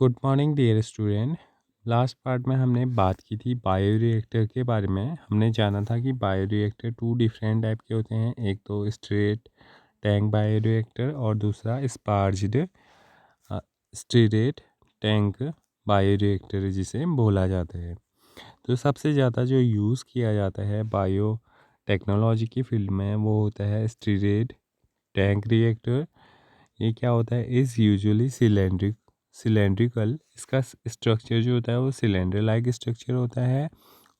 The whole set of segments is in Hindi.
Good morning dear student. Last part में हमने बात की थी बायोरिएक्टर के बारे में। हमने जाना था कि बायोरिएक्टर टू डिफरेंट टाइप के होते हैं, एक तो स्ट्रेट टैंक बायोरिएक्टर और दूसरा स्पार्ज्ड स्टिरेट टैंक बायोरिएक्टर जिसे बोला जाता है। तो सबसे ज़्यादा जो यूज़ किया जाता है बायो टेक्नोलॉजी की फील्ड में वो होता है स्टिरेट टैंक रिएक्टर। ये क्या होता है, इज़ यूजुअली सिलेंड्रिकल। इसका स्ट्रक्चर जो होता है वो सिलेंडर लाइक स्ट्रक्चर होता है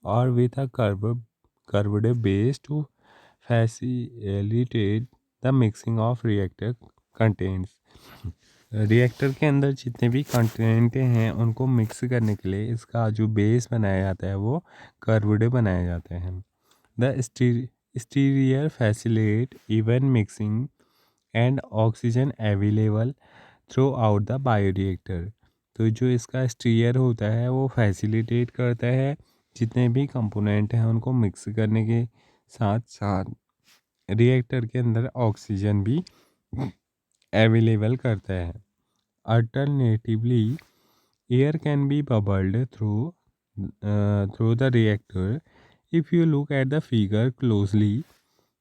और with a curved base to facilitate the mixing of reactor contents. Reactor के अंदर जितने भी कंटेंट हैं उनको मिक्स करने के लिए इसका जो बेस बनाया जाता है वो कर्व्ड बनाए जाते हैं। The stirrer facilitate even mixing and oxygen available throughout the bioreactor. तो जो इसका स्टीयर होता है वो फैसिलिटेट करता है जितने भी कंपोनेंट हैं उनको मिक्स करने के साथ साथ रिएक्टर के अंदर ऑक्सीजन भी अवेलेबल करता है। Alternatively air can be bubbled through the reactor. If you look at the figure closely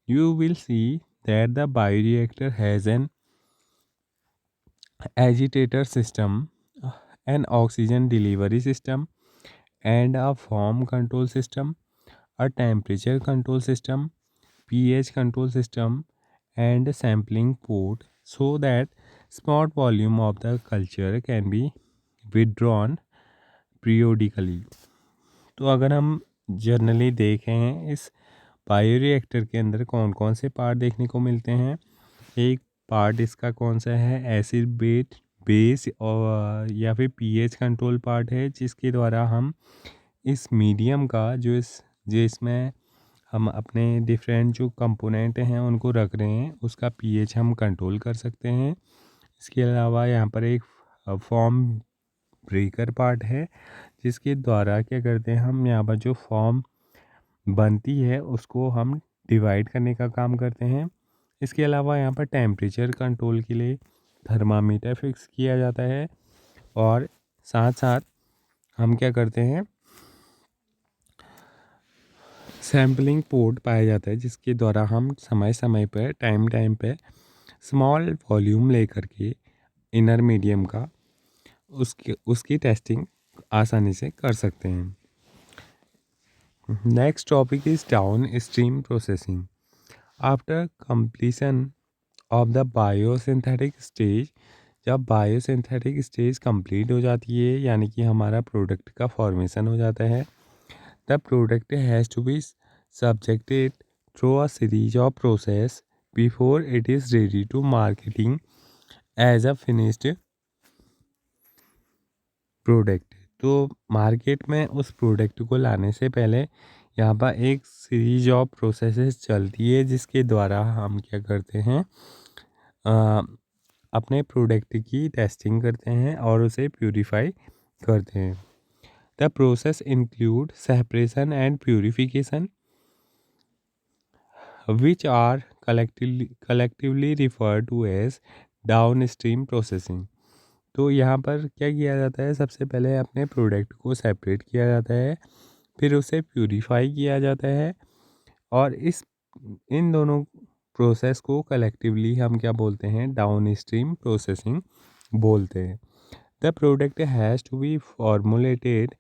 you will see that the bioreactor has an agitator system, an oxygen delivery system, and a form control system, a temperature control system, pH control system, and sampling port so that small volume of the culture can be withdrawn periodically. तो अगर हम जनरली देखें इस बायोरिएक्टर के अंदर कौन कौन से पार्ट देखने को मिलते हैं। एक पार्ट इसका कौन सा है, एसिड बेस और या फिर पीएच कंट्रोल पार्ट है, जिसके द्वारा हम इस मीडियम का जो इसमें हम अपने डिफरेंट जो कंपोनेंट हैं उनको रख रहे हैं उसका पीएच हम कंट्रोल कर सकते हैं। इसके अलावा यहाँ पर एक फॉर्म ब्रेकर पार्ट है जिसके द्वारा क्या करते हैं हम यहाँ पर जो फॉर्म बनती है उसको हम डिवाइड करने का काम करते हैं। इसके अलावा यहाँ पर टेम्परेचर कंट्रोल के लिए थर्मामीटर फिक्स किया जाता है और साथ साथ हम क्या करते हैं, सैम्पलिंग पोर्ट पाया जाता है जिसके द्वारा हम समय समय पर टाइम पे स्मॉल वॉल्यूम लेकर के इनर मीडियम का उसकी टेस्टिंग आसानी से कर सकते हैं। Next topic is down stream processing. After completion of the biosynthetic stage, जब बायोसिंथेटिक स्टेज कंप्लीट हो जाती है यानी कि हमारा प्रोडक्ट का फॉर्मेशन हो जाता है, the product has to be subjected through a series of process before it is ready to marketing as a finished product. तो मार्केट में उस प्रोडक्ट को लाने से पहले यहाँ पर एक सीरीज ऑफ प्रोसेसेस चलती है जिसके द्वारा हम क्या करते हैं, अपने प्रोडक्ट की टेस्टिंग करते हैं और उसे प्यूरिफाई करते हैं। The process include separation and purification which are collectively refer to as downstream processing. तो यहाँ पर क्या किया जाता है, सबसे पहले अपने प्रोडक्ट को सेपरेट किया जाता है, फिर उसे प्यूरिफाई किया जाता है और इन दोनों प्रोसेस को कलेक्टिवली हम क्या बोलते हैं, डाउन स्ट्रीम प्रोसेसिंग बोलते हैं। The product has to be formulated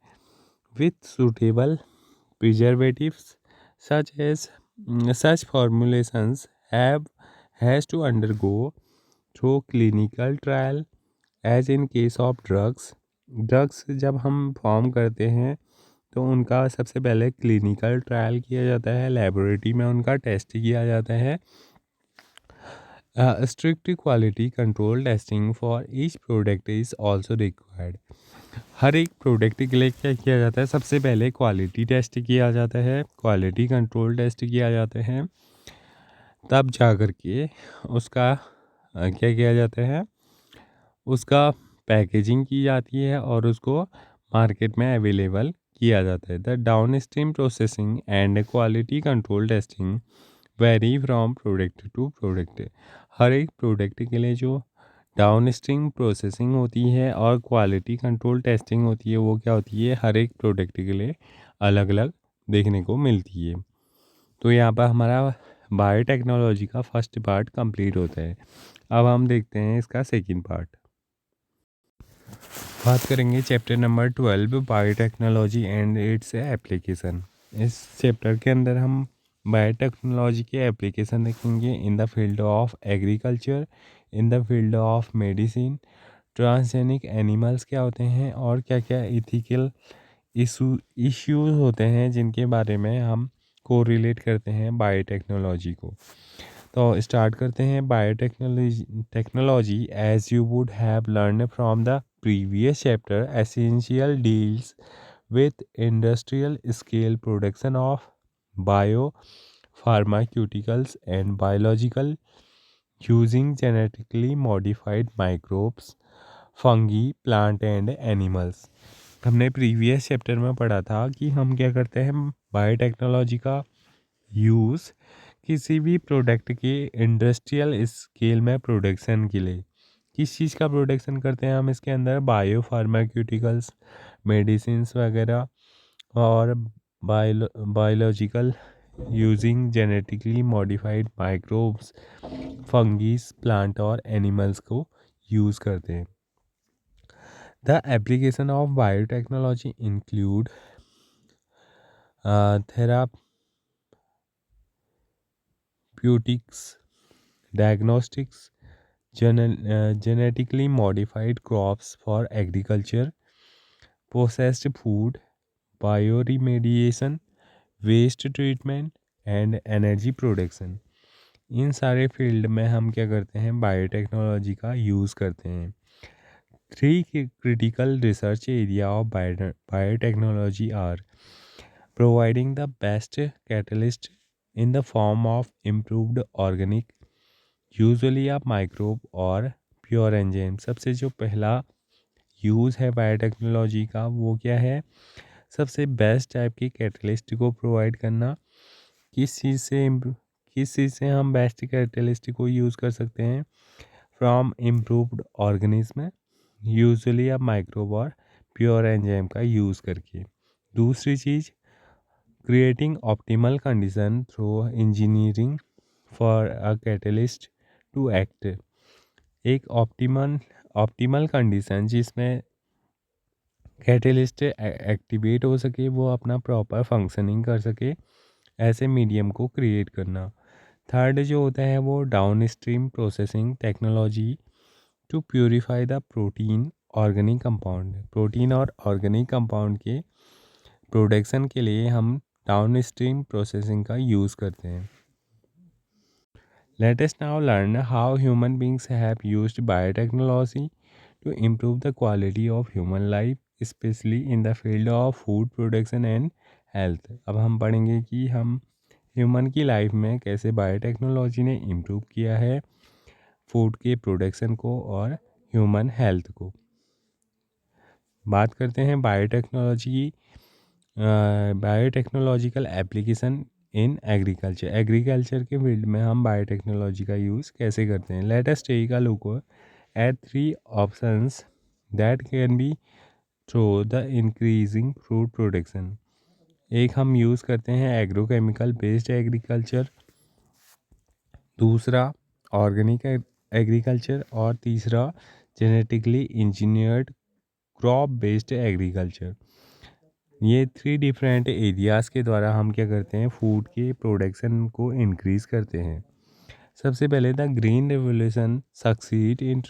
with suitable preservatives such formulations has to undergo through clinical trial as in case of drugs जब हम फॉर्म करते हैं तो उनका सबसे पहले क्लिनिकल ट्रायल किया जाता है, लेबोरेटरी में उनका टेस्ट किया जाता है। Strict quality control testing for each product is also required. हर एक प्रोडक्ट के लिए क्या किया जाता है, सबसे पहले क्वालिटी टेस्ट किया जाता है, क्वालिटी कंट्रोल टेस्ट किया जाता है, तब जा कर के उसका क्या किया जाता है, उसका पैकेजिंग की जाती है और उसको मार्केट में अवेलेबल किया जाता है। The downstream processing and quality control testing vary from product to product. हर एक प्रोडक्ट के लिए जो डाउनस्ट्रीम प्रोसेसिंग होती है और क्वालिटी कंट्रोल टेस्टिंग होती है। वो क्या होती है, हर एक प्रोडक्ट के लिए अलग अलग देखने को मिलती है। तो यहाँ पर हमारा बायोटेक्नोलॉजी का फर्स्ट पार्ट कंप्लीट होता है। अब हम देखते हैं इसका सेकंड पार्ट। बात करेंगे chapter number 12 biotechnology and its application. इस चैप्टर के अंदर हम बायोटेक्नोलॉजी के एप्लीकेशन देखेंगे in the field of agriculture, in the field of medicine, transgenic animals क्या होते हैं और क्या क्या इथिकल इश्यूज होते हैं जिनके बारे में हम को रिलेट करते हैं बायोटेक्नोलॉजी को। तो स्टार्ट करते हैं। Biotechnology as you would have learn from the previous chapter essential deals with industrial scale production of biopharmaceuticals and biological using genetically modified microbes, fungi, plant and animals। हमने प्रीवियस चैप्टर में पढ़ा था कि हम क्या करते हैं, बायोटेक्नोलॉजी का यूज़ किसी भी प्रोडक्ट के इंडस्ट्रियल स्केल में प्रोडक्शन के लिए। किस चीज़ का प्रोडक्शन करते हैं हम इसके अंदर, बायो फार्माक्यूटिकल्स, मेडिसिन्स वगैरह और biological using genetically modified microbes, fungi, plant और एनिमल्स को यूज़ करते हैं। The application of biotechnology include therapeutics, diagnostics, genetically modified crops for agriculture, processed food, bioremediation, waste treatment and energy production. इन सारे फील्ड में हम क्या करते हैं, बायोटेक्नोलॉजी का यूज़ करते हैं। Three critical research area of biotechnology are providing the best catalyst in the form of improved organic usually आप माइक्रोब और प्योर एंजाइम। सबसे जो पहला यूज़ है बायोटेक्नोलॉजी का वो क्या है, सबसे बेस्ट टाइप की कैटलिस्ट को प्रोवाइड करना। किस चीज़ से हम बेस्ट कैटलिस्ट को यूज़ कर सकते हैं, फ्रॉम इम्प्रूव्ड ऑर्गेनिज्म, यूजुअली आप माइक्रोब और प्योर एंजाइम का यूज़ करके। दूसरी चीज़, creating optimal condition through engineering for a catalyst to act. एक ऑप्टिमल कंडीशन जिसमें कैटलिस्ट एक्टिवेट हो सके, वो अपना प्रॉपर फंक्शनिंग कर सके, ऐसे मीडियम को क्रिएट करना। थर्ड जो होता है वो downstream processing technology to purify the protein organic compound. Protein और ऑर्गेनिक कंपाउंड के प्रोडक्शन के लिए हम डाउन स्ट्रीम प्रोसेसिंग का यूज़ करते हैं। Let us now learn how human beings have used biotechnology to improve the quality of human life, especially in the field of food production and health। अब हम पढ़ेंगे कि हम ह्यूमन की लाइफ में कैसे बायोटेक्नोलॉजी ने इम्प्रूव किया है फूड के प्रोडक्शन को और ह्यूमन हेल्थ को। बात करते हैं biotechnological application in agriculture. Agriculture के फील्ड में हम बायोटेक्नोलॉजी का यूज़ कैसे करते हैं। Let us take a look at three options that can be through the increasing food production. एक हम यूज़ करते हैं एग्रोकेमिकल बेस्ड एग्रीकल्चर, दूसरा ऑर्गेनिक एग्रीकल्चर और तीसरा genetically engineered crop based agriculture. ये थ्री डिफरेंट एरियाज़ के द्वारा हम क्या करते हैं, फूड के प्रोडक्शन को इंक्रीज़ करते हैं। सबसे पहले the green revolution succeed in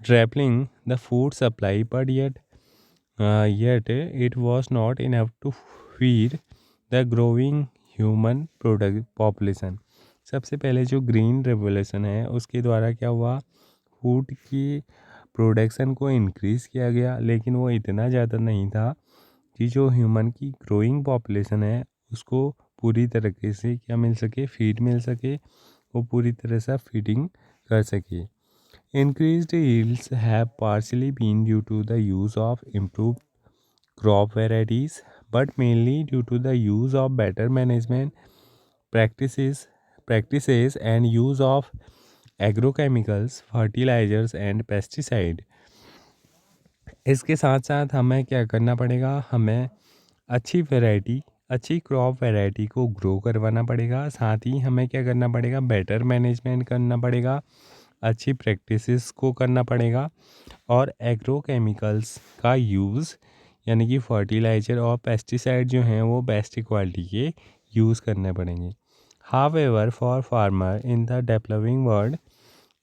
tripling the food supply, but yet it was not enough to feed the growing human product population। सबसे पहले जो ग्रीन रेवोल्यूशन है उसके द्वारा क्या हुआ, फूड की प्रोडक्शन को इंक्रीज़ किया गया, लेकिन वो इतना ज़्यादा नहीं था कि जो ह्यूमन की ग्रोइंग पॉपुलेशन है उसको पूरी तरीके से क्या मिल सके, फीड मिल सके, वो पूरी तरह से फीडिंग कर सके। Increased yields have partially been due to the use of improved crop varieties, but mainly due to the use of better management practices and use of agrochemicals, fertilisers and pesticide. इसके साथ साथ हमें क्या करना पड़ेगा, हमें अच्छी क्रॉप वैरायटी को ग्रो करवाना पड़ेगा। साथ ही हमें क्या करना पड़ेगा, बेटर मैनेजमेंट करना पड़ेगा, अच्छी प्रैक्टिसेस को करना पड़ेगा और एग्रोकेमिकल्स का यूज़ यानी कि फर्टिलाइज़र और पेस्टिसाइड जो हैं वो बेस्ट क्वालिटी के यूज़ करने पड़ेंगे। However for farmer in the developing world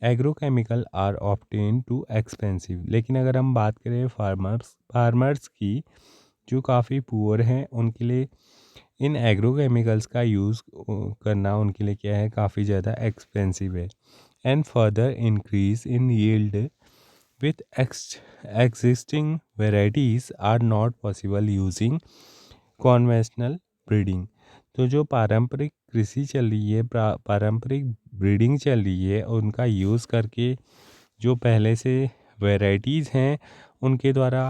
agrochemical are obtain too expensive. लेकिन अगर हम बात करें फार्मर्स की जो काफ़ी पुअर हैं, उनके लिए इन एग्रोकेमिकल्स का यूज़ करना उनके लिए क्या है, काफ़ी ज़्यादा एक्सपेंसिव है। And further increase in yield with existing varieties are not possible using conventional breeding। तो जो पारंपरिक कृषि चल रही है, पारंपरिक ब्रीडिंग चल रही है, उनका यूज़ करके जो पहले से वैरायटीज़ हैं उनके द्वारा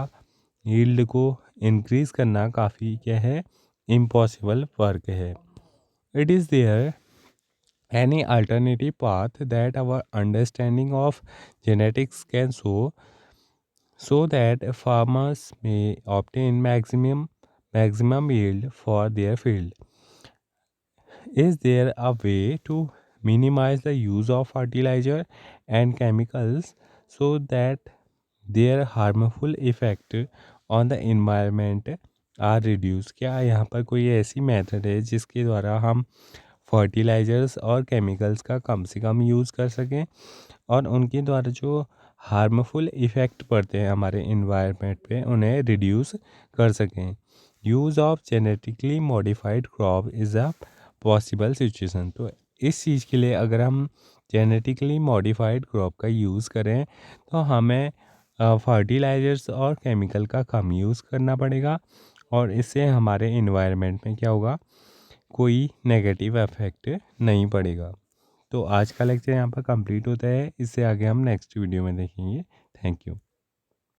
यील्ड को इंक्रीज़ करना काफ़ी क्या है, इम्पॉसिबल वर्क है। It is there any alternative path that our understanding of genetics can show so that farmers may obtain maximum yield for their field? Is there a way to minimize the use of fertilizer and chemicals so that their harmful effect on the environment are reduced? क्या यहाँ पर कोई ऐसी मेथड है जिसके द्वारा हम फर्टिलाइज़र्स और केमिकल्स का कम से कम यूज़ कर सकें और उनके द्वारा जो हार्मफुल इफ़ेक्ट पड़ते हैं हमारे इन्वायरमेंट पे उन्हें रिड्यूस कर सकें? Use of genetically modified crop is a possible situation. तो इस चीज़ के लिए अगर हम जेनेटिकली मॉडिफाइड क्रॉप का यूज़ करें तो हमें फर्टिलाइज़र्स और केमिकल का कम यूज़ करना पड़ेगा और इससे हमारे इन्वायरमेंट में क्या होगा, कोई नेगेटिव इफेक्ट नहीं पड़ेगा। तो आज का लेक्चर यहाँ पर कंप्लीट होता है, इससे आगे हम नेक्स्ट वीडियो में देखेंगे। Thank you.